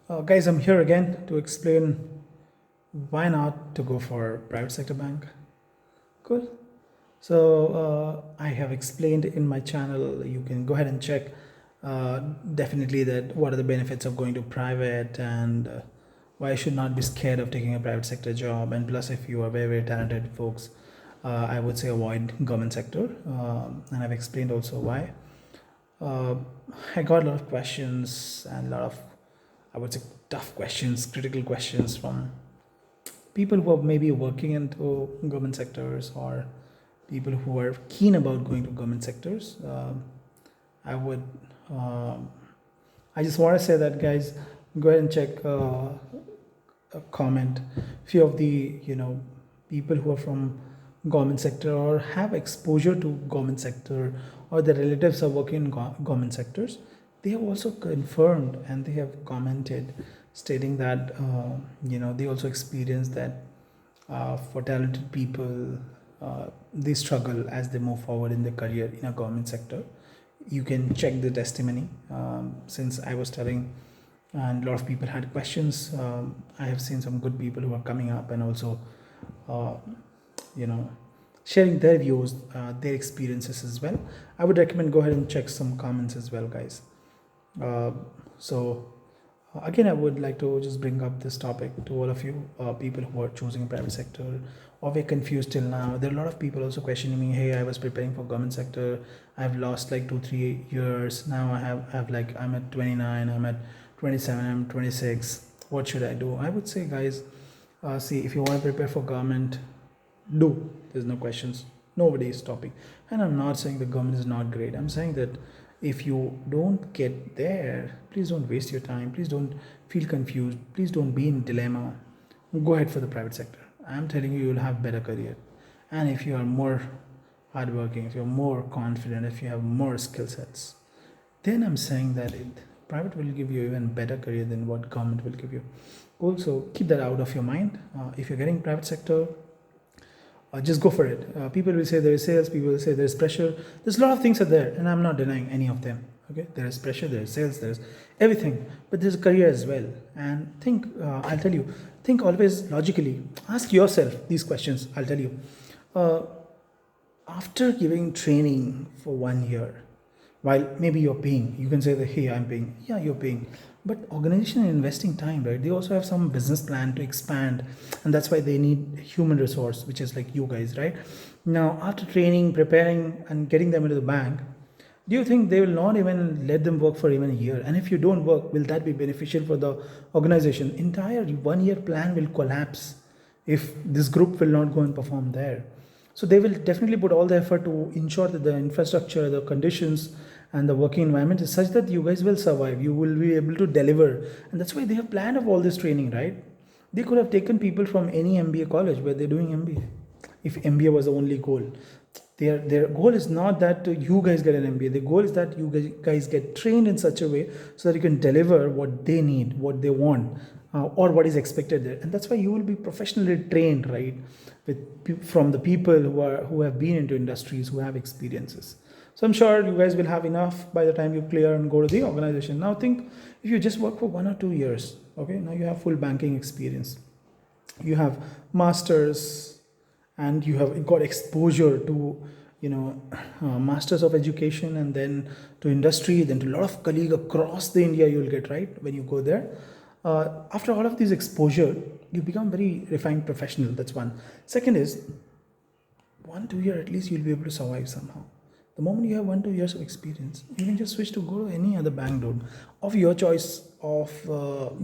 Guys, I'm here again to explain why not to go for private sector bank. Cool. So I have explained in my channel. You can go ahead and check. Definitely that what are the benefits of going to private and why you should not be scared of taking a private sector job. And plus, if you are very talented folks, I would say avoid government sector. And I've explained also why. Uh, I got a lot of questions and a lot of, I would say, tough questions, critical questions from people who are maybe working into government sectors or people who are keen about going to government sectors. I would, um, I just want to say that, guys, go ahead and check a comment. Few of the people who are from government sector or have exposure to government sector or their relatives are working in government sectors, they have also confirmed and they have commented stating that they also experience that for talented people they struggle as they move forward in their career in a government sector. You can check the testimony. Since I was telling and a lot of people had questions, I have seen some good people who are coming up and also uh, you know sharing their views, their experiences as well. I would recommend go ahead and check some comments as well, guys. So again, I would like to just bring up this topic to all of you people who are choosing a private sector or we're confused till now. There are a lot of people also questioning me, hey, I was preparing for government sector, I've lost like 2 3 years now. I have like, I'm at 29, I'm at 27, I'm 26, what should I do? I would say, guys, see, if you want to prepare for government, do. There's no questions, nobody is stopping. And I'm not saying the government is not great, I'm saying that if you don't get there, please don't waste your time, please don't feel confused, please don't be in dilemma. Go ahead for the private sector. I'm telling you, you'll have better career. And if you are more hardworking, if you're more confident, if you have more skill sets, then I'm saying that private will give you even better career than what government will give you. Also, keep that out of your mind. If you're getting private sector, just go for it. People will say there is sales, people will say there is pressure. There's a lot of things are there, and I'm not denying any of them. Okay, there is pressure, there is sales, there is everything, but there's a career as well. And think, I'll tell you, think always logically. Ask yourself these questions. I'll tell you. Uh, After giving training for 1 year, while maybe you're paying, you can say that, hey, I'm paying. Yeah, you're paying. But organization are investing time, right? They also have some business plan to expand, and that's why they need human resource, which is like you guys, right? Now, after training, preparing, and getting them into the bank, do you think they will not even let them work for even a year? And if you don't work, will that be beneficial for the organization? Entire 1 year plan will collapse if this group will not go and perform there. So they will definitely put all the effort to ensure that the infrastructure, the conditions, and the working environment is such that you guys will survive. You will be able to deliver, and that's why they have planned of all this training, right? They could have taken people from any MBA college where they're doing MBA, if MBA was the only goal. Their goal is not that you guys get an MBA. The goal is that you guys get trained in such a way so that you can deliver what they need, what they want, or what is expected there. And that's why you will be professionally trained, right, from the people who have been into industries, who have experiences. So I'm sure you guys will have enough by the time you clear and go to the organization. Now think, if you just work for 1 or 2 years, okay, now you have full banking experience, you have masters, and you have got exposure to masters of education, and then to industry, then to a lot of colleagues across the India you'll get, right, when you go there. After all of this exposure, you become very refined professional. That's one. Second is, 1 2 year at least you'll be able to survive somehow. The moment you have 1 2 years of experience, you can just switch to go to any other bank, dude, of your choice, of what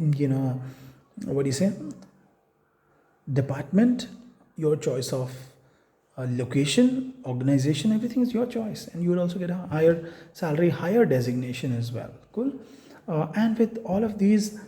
do you say, department, your choice of location, organization, everything is your choice, and you will also get a higher salary, higher designation as well. Cool. And with all of these,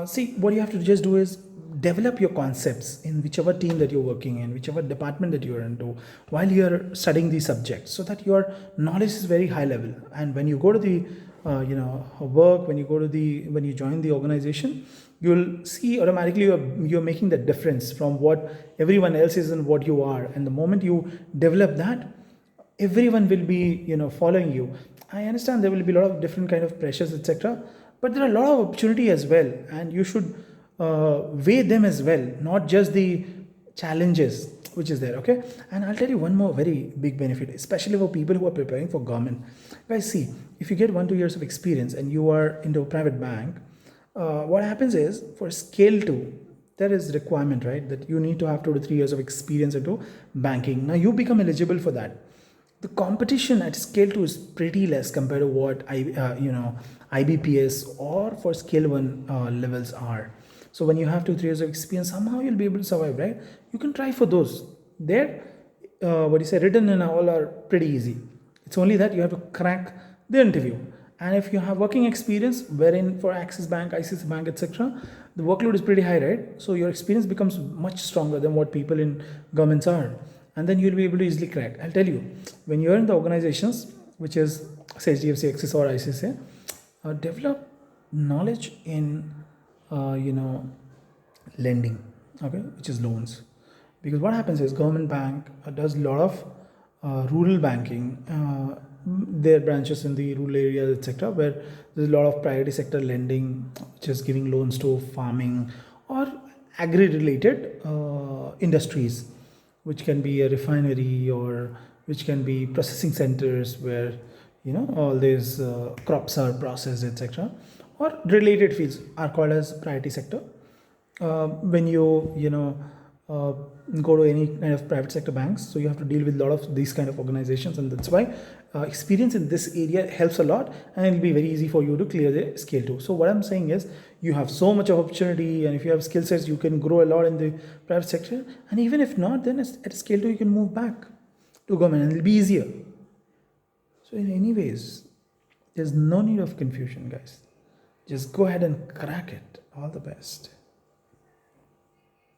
see, what you have to just do is develop your concepts in whichever team that you're working in, whichever department that you're into, while you're studying these subjects, so that your knowledge is very high level. And when you go to the work, when you join the organization, you'll see automatically you're making the difference from what everyone else is and what you are. And the moment you develop that, everyone will be following you. I understand there will be a lot of different kind of pressures, etc., but there are a lot of opportunity as well, and you should weigh them as well, not just the challenges which is there. Okay, and I'll tell you one more very big benefit, especially for people who are preparing for government. Guys, see, if you get 1-2 years of experience and you are into a private bank, what happens is for scale 2 there is requirement, right, that you need to have 2 to 3 years of experience into banking. Now you become eligible for that. The competition at scale 2 is pretty less compared to what IBPS or for scale 1 levels are. So when you have 2 3 years of experience, somehow you'll be able to survive, right? You can try for those. There, what you say, written and all are pretty easy. It's only that you have to crack the interview. And if you have working experience, wherein for Axis Bank, ICICI Bank, etc., the workload is pretty high, right? So your experience becomes much stronger than what people in governments are, and then you'll be able to easily crack. I'll tell you, when you're in the organizations, which is say HDFC, Axis, or ICICI, develop knowledge in lending, okay, which is loans, because what happens is government bank does a lot of rural banking. Their branches in the rural areas, etc., where there's a lot of priority sector lending, which is giving loans to farming or agri-related industries, which can be a refinery or which can be processing centers where all these crops are processed, etc., or related fields are called as priority sector. When uh, go to any kind of private sector banks, so you have to deal with a lot of these kind of organizations, and that's why experience in this area helps a lot, and it'll be very easy for you to clear the scale 2. So what I'm saying is, you have so much of opportunity, and if you have skill sets, you can grow a lot in the private sector, and even if not, then at scale 2 you can move back to government and it'll be easier. So in any ways, there's no need of confusion, guys. Just go ahead and crack it. All the best.